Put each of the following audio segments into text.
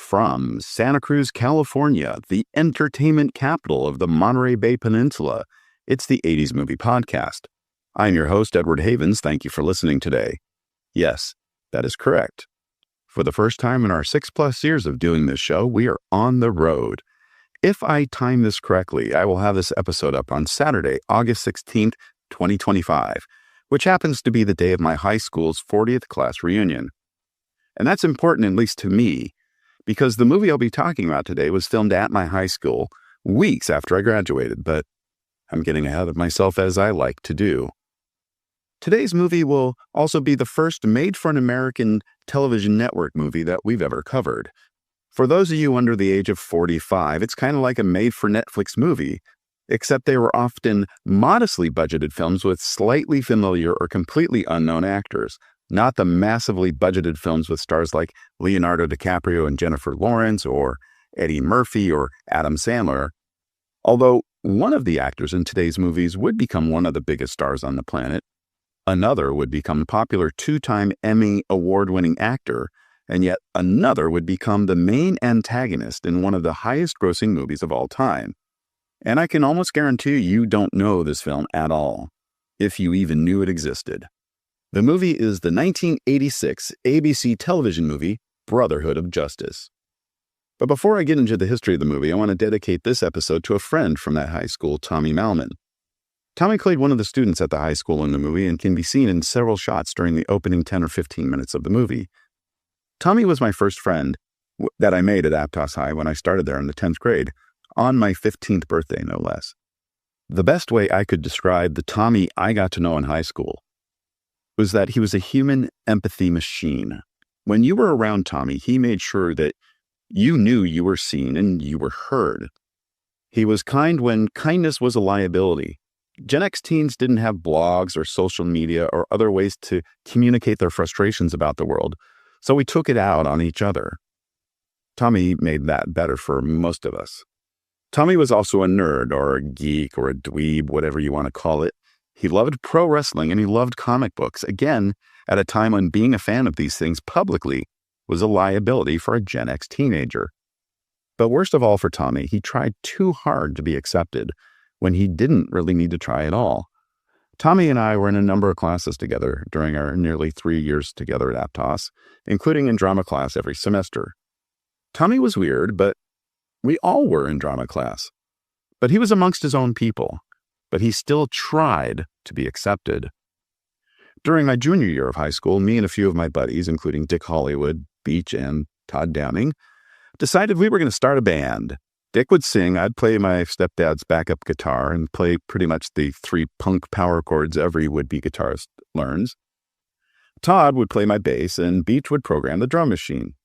From Santa Cruz, California, the entertainment capital of the Monterey Bay Peninsula, it's the 80s Movie Podcast. I'm your host, Edward Havens. Thank you for listening today. Yes, that is correct. For the first time in our 6+ years of doing this show, we are on the road. If I time this correctly, I will have this episode up on Saturday, August 16th, 2025, which happens to be the day of my high school's 40th class reunion. And that's important, at least to me, because the movie I'll be talking about today was filmed at my high school weeks after I graduated, but I'm getting ahead of myself as I like to do. Today's movie will also be the first made-for-an-American television network movie that we've ever covered. For those of you under the age of 45, it's kind of like a made-for-Netflix movie, except they were often modestly budgeted films with slightly familiar or completely unknown actors, not the massively budgeted films with stars like Leonardo DiCaprio and Jennifer Lawrence, or Eddie Murphy or Adam Sandler. Although one of the actors in today's movies would become one of the biggest stars on the planet, another would become a popular 2-time Emmy award-winning actor, and yet another would become the main antagonist in one of the highest-grossing movies of all time. And I can almost guarantee you don't know this film at all, if you even knew it existed. The movie is the 1986 ABC television movie, Brotherhood of Justice. But before I get into the history of the movie, I want to dedicate this episode to a friend from that high school, Tommy Malman. Tommy played one of the students at the high school in the movie and can be seen in several shots during the opening 10 or 15 minutes of the movie. Tommy was my first friend that I made at Aptos High when I started there in the 10th grade, on my 15th birthday, no less. The best way I could describe the Tommy I got to know in high school was that he was a human empathy machine. When you were around Tommy, he made sure that you knew you were seen and you were heard. He was kind when kindness was a liability. Gen X teens didn't have blogs or social media or other ways to communicate their frustrations about the world, so we took it out on each other. Tommy made that better for most of us. Tommy was also a nerd or a geek or a dweeb, whatever you want to call it. He loved pro wrestling and he loved comic books, again, at a time when being a fan of these things publicly was a liability for a Gen X teenager. But worst of all for Tommy, he tried too hard to be accepted when he didn't really need to try at all. Tommy and I were in a number of classes together during our nearly 3 years together at Aptos, including in drama class every semester. Tommy was weird, but we all were in drama class. But he was amongst his own people. But he still tried to be accepted. During my junior year of high school, me and a few of my buddies, including Dick Hollywood, Beach, and Todd Downing, decided we were going to start a band. Dick would sing, I'd play my stepdad's backup guitar and play pretty much the 3 punk power chords every would-be guitarist learns. Todd would play my bass, and Beach would program the drum machine.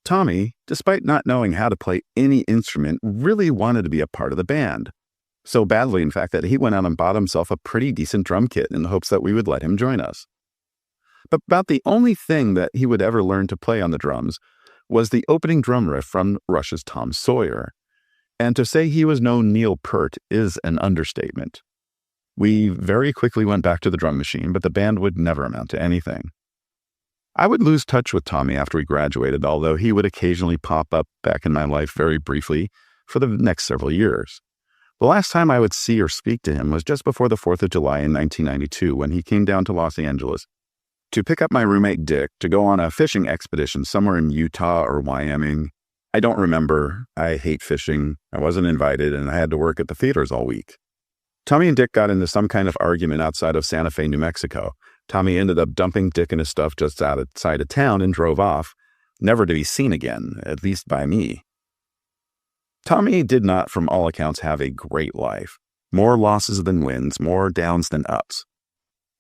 Tommy, despite not knowing how to play any instrument, really wanted to be a part of the band. So badly, in fact, that he went out and bought himself a pretty decent drum kit in the hopes that we would let him join us. But about the only thing that he would ever learn to play on the drums was the opening drum riff from Rush's Tom Sawyer. And to say he was no Neil Peart is an understatement. We very quickly went back to the drum machine, but the band would never amount to anything. I would lose touch with Tommy after we graduated, although he would occasionally pop up back in my life very briefly for the next several years. The last time I would see or speak to him was just before the 4th of July in 1992 when he came down to Los Angeles to pick up my roommate Dick to go on a fishing expedition somewhere in Utah or Wyoming. I don't remember. I hate fishing. I wasn't invited and I had to work at the theaters all week. Tommy and Dick got into some kind of argument outside of Santa Fe, New Mexico. Tommy ended up dumping Dick and his stuff just outside of town and drove off, never to be seen again, at least by me. Tommy did not, from all accounts, have a great life. More losses than wins, more downs than ups.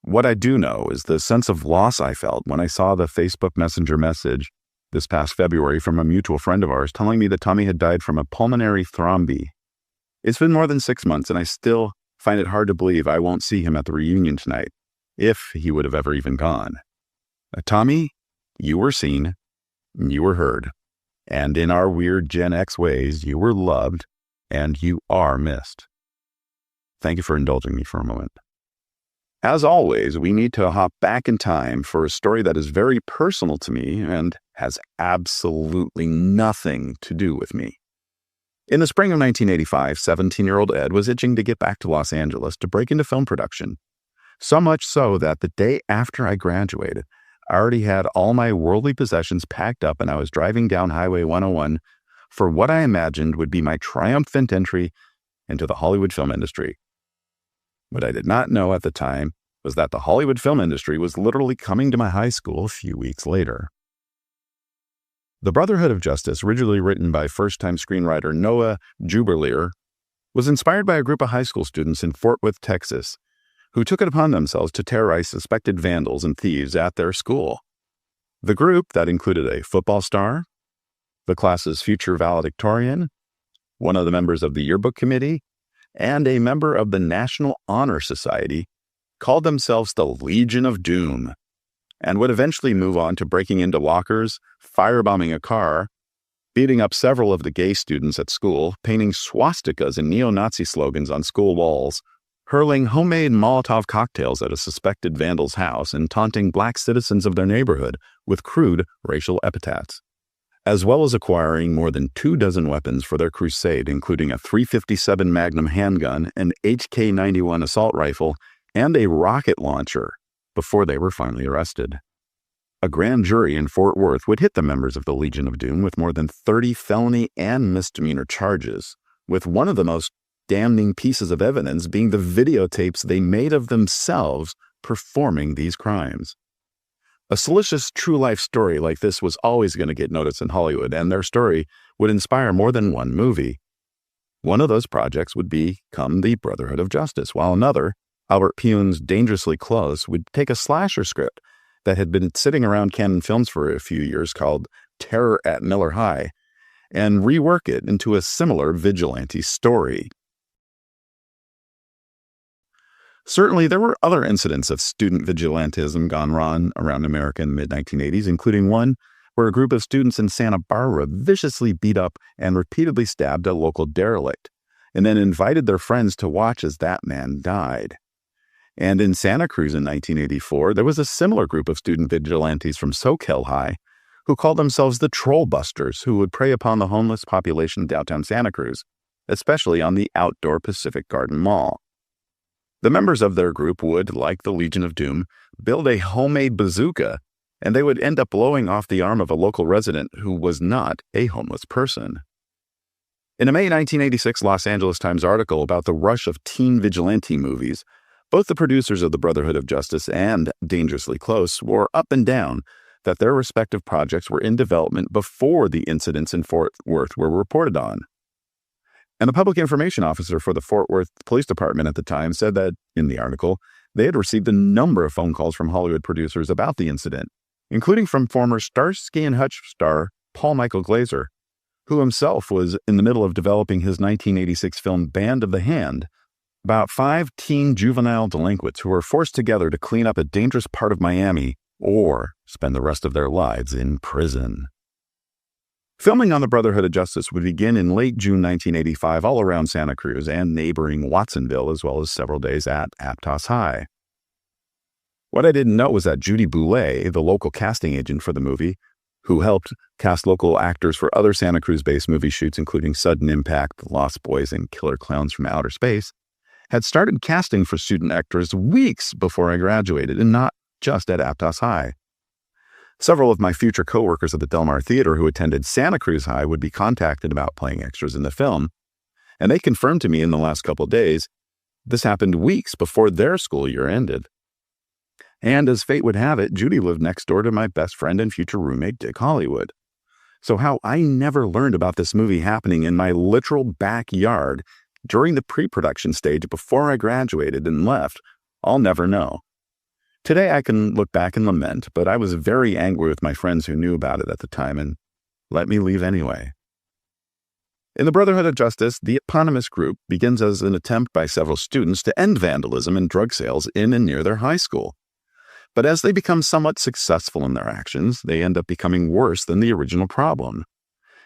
What I do know is the sense of loss I felt when I saw the Facebook Messenger message this past February from a mutual friend of ours telling me that Tommy had died from a pulmonary thromby. It's been more than 6 months, and I still find it hard to believe I won't see him at the reunion tonight, if he would have ever even gone. Tommy, you were seen, you were heard. And in our weird Gen X ways, you were loved, and you are missed. Thank you for indulging me for a moment. As always, we need to hop back in time for a story that is very personal to me and has absolutely nothing to do with me. In the spring of 1985, 17-year-old Ed was itching to get back to Los Angeles to break into film production. So much so that the day after I graduated, I already had all my worldly possessions packed up and I was driving down Highway 101 for what I imagined would be my triumphant entry into the Hollywood film industry. What I did not know at the time was that the Hollywood film industry was literally coming to my high school a few weeks later. The Brotherhood of Justice, originally written by first-time screenwriter Noah Juberleer, was inspired by a group of high school students in Fort Worth, Texas, who took it upon themselves to terrorize suspected vandals and thieves at their school. The group, that included a football star, the class's future valedictorian, one of the members of the yearbook committee, and a member of the National Honor Society, called themselves the Legion of Doom, and would eventually move on to breaking into lockers, firebombing a car, beating up several of the gay students at school, painting swastikas and neo-Nazi slogans on school walls, hurling homemade Molotov cocktails at a suspected vandal's house, and taunting black citizens of their neighborhood with crude racial epithets, as well as acquiring more than 24 weapons for their crusade, including a .357 Magnum handgun, an HK-91 assault rifle, and a rocket launcher, before they were finally arrested. A grand jury in Fort Worth would hit the members of the Legion of Doom with more than 30 felony and misdemeanor charges, with one of the most damning pieces of evidence being the videotapes they made of themselves performing these crimes. A salacious true-life story like this was always going to get noticed in Hollywood, and their story would inspire more than one movie. One of those projects would become The Brotherhood of Justice, while another, Albert Pyun's Dangerously Close, would take a slasher script that had been sitting around Cannon Films for a few years called Terror at Miller High and rework it into a similar vigilante story. Certainly, there were other incidents of student vigilantism gone wrong around America in the mid-1980s, including one where a group of students in Santa Barbara viciously beat up and repeatedly stabbed a local derelict, and then invited their friends to watch as that man died. And in Santa Cruz in 1984, there was a similar group of student vigilantes from Soquel High who called themselves the Troll Busters, who would prey upon the homeless population of downtown Santa Cruz, especially on the outdoor Pacific Garden Mall. The members of their group would, like the Legion of Doom, build a homemade bazooka, and they would end up blowing off the arm of a local resident who was not a homeless person. In a May 1986 Los Angeles Times article about the rush of teen vigilante movies, both the producers of The Brotherhood of Justice and Dangerously Close swore up and down that their respective projects were in development before the incidents in Fort Worth were reported on. And the public information officer for the Fort Worth Police Department at the time said that, in the article, they had received a number of phone calls from Hollywood producers about the incident, including from former Starsky and Hutch star Paul Michael Glaser, who himself was in the middle of developing his 1986 film Band of the Hand, about 5 teen juvenile delinquents who were forced together to clean up a dangerous part of Miami or spend the rest of their lives in prison. Filming on The Brotherhood of Justice would begin in late June 1985 all around Santa Cruz and neighboring Watsonville, as well as several days at Aptos High. What I didn't know was that Judy Boulay, the local casting agent for the movie, who helped cast local actors for other Santa Cruz-based movie shoots, including Sudden Impact, Lost Boys, and Killer Clowns from Outer Space, had started casting for student actors weeks before I graduated, and not just at Aptos High. Several of my future coworkers at the Del Mar Theater who attended Santa Cruz High would be contacted about playing extras in the film, and they confirmed to me in the last couple of days this happened weeks before their school year ended. And as fate would have it, Judy lived next door to my best friend and future roommate, Dick Hollywood. So how I never learned about this movie happening in my literal backyard during the pre-production stage before I graduated and left, I'll never know. Today I can look back and lament, but I was very angry with my friends who knew about it at the time and let me leave anyway. In The Brotherhood of Justice, the eponymous group begins as an attempt by several students to end vandalism and drug sales in and near their high school. But as they become somewhat successful in their actions, they end up becoming worse than the original problem,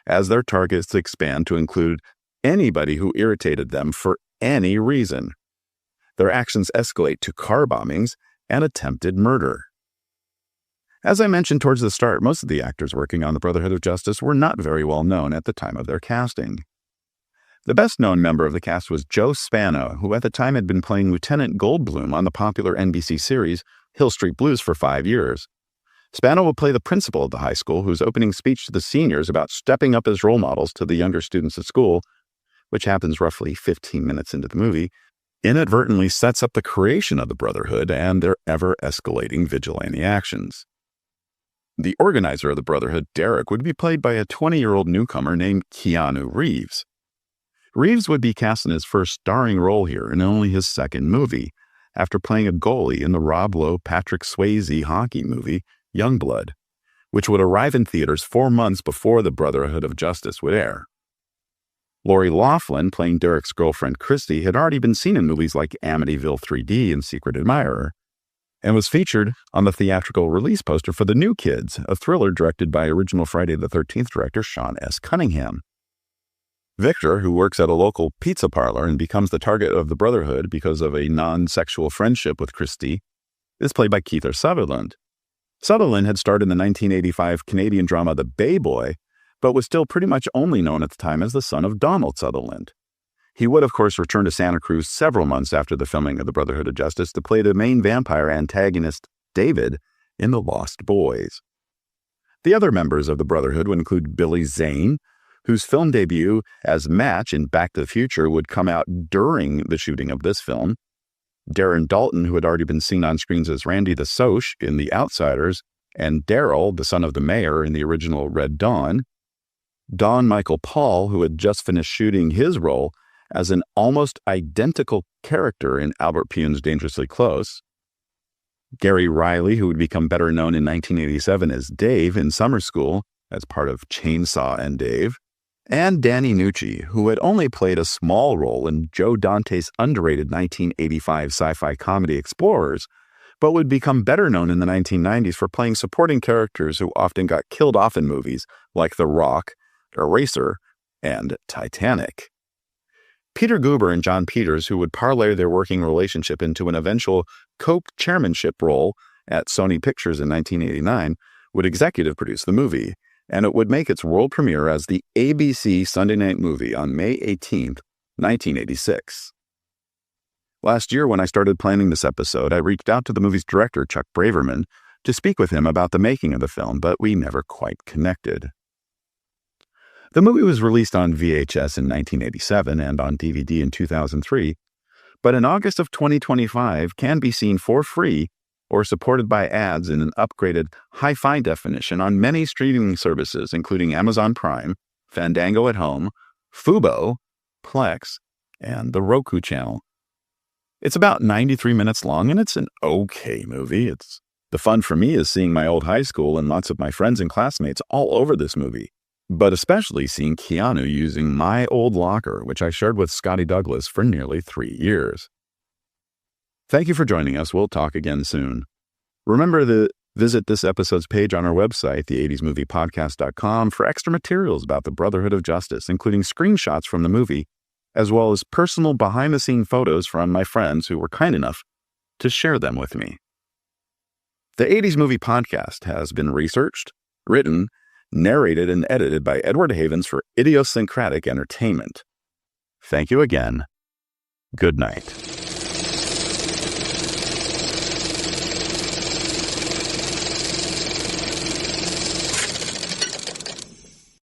as their targets expand to include anybody who irritated them for any reason. Their actions escalate to car bombings and attempted murder. As I mentioned towards the start, most of the actors working on the Brotherhood of Justice were not very well known at the time of their casting. The best-known member of the cast was Joe Spano, who at the time had been playing Lieutenant Goldblum on the popular NBC series Hill Street Blues for 5 years. Spano will play the principal of the high school, whose opening speech to the seniors about stepping up as role models to the younger students at school, which happens roughly 15 minutes into the movie, inadvertently sets up the creation of the Brotherhood and their ever-escalating vigilante actions. The organizer of the Brotherhood, Derek, would be played by a 20-year-old newcomer named Keanu Reeves. Reeves would be cast in his first starring role here and only his second movie, after playing a goalie in the Rob Lowe-Patrick Swayze hockey movie, Youngblood, which would arrive in theaters 4 months before the Brotherhood of Justice would air. Lori Loughlin, playing Derek's girlfriend Christy, had already been seen in movies like Amityville 3D and Secret Admirer, and was featured on the theatrical release poster for The New Kids, a thriller directed by original Friday the 13th director Sean S. Cunningham. Victor, who works at a local pizza parlor and becomes the target of the Brotherhood because of a non-sexual friendship with Christy, is played by Kiefer Sutherland. Sutherland had starred in the 1985 Canadian drama The Bay Boy, but was still pretty much only known at the time as the son of Donald Sutherland. He would, of course, return to Santa Cruz several months after the filming of the Brotherhood of Justice to play the main vampire antagonist, David, in The Lost Boys. The other members of the Brotherhood would include Billy Zane, whose film debut as Match in Back to the Future would come out during the shooting of this film, Darren Dalton, who had already been seen on screens as Randy the Soch in The Outsiders, and Daryl, the son of the mayor in the original Red Dawn, Don Michael Paul, who had just finished shooting his role as an almost identical character in Albert Pune's Dangerously Close, Gary Riley, who would become better known in 1987 as Dave in Summer School as part of Chainsaw and Dave, and Danny Nucci, who had only played a small role in Joe Dante's underrated 1985 sci-fi comedy Explorers, but would become better known in the 1990s for playing supporting characters who often got killed off in movies like The Rock, Eraser, and Titanic. Peter Guber and John Peters, who would parlay their working relationship into an eventual co-chairmanship role at Sony Pictures in 1989, would executive produce the movie, and it would make its world premiere as the ABC Sunday Night Movie on May 18, 1986. Last year, when I started planning this episode, I reached out to the movie's director, Chuck Braverman, to speak with him about the making of the film, but we never quite connected. The movie was released on VHS in 1987 and on DVD in 2003, but in August of 2025 can be seen for free or supported by ads in an upgraded hi-fi definition on many streaming services, including Amazon Prime, Fandango at Home, Fubo, Plex, and the Roku channel. It's about 93 minutes long, and it's an okay movie. The fun for me is seeing my old high school and lots of my friends and classmates all over this movie, but especially seeing Keanu using my old locker, which I shared with Scotty Douglas for nearly 3 years. Thank you for joining us. We'll talk again soon. Remember to visit this episode's page on our website, the80smoviepodcast.com, for extra materials about the Brotherhood of Justice, including screenshots from the movie, as well as personal behind-the-scene photos from my friends who were kind enough to share them with me. The 80s Movie Podcast has been researched, written, narrated, and edited by Edward Havens for Idiosyncratic Entertainment. Thank you again. Good night.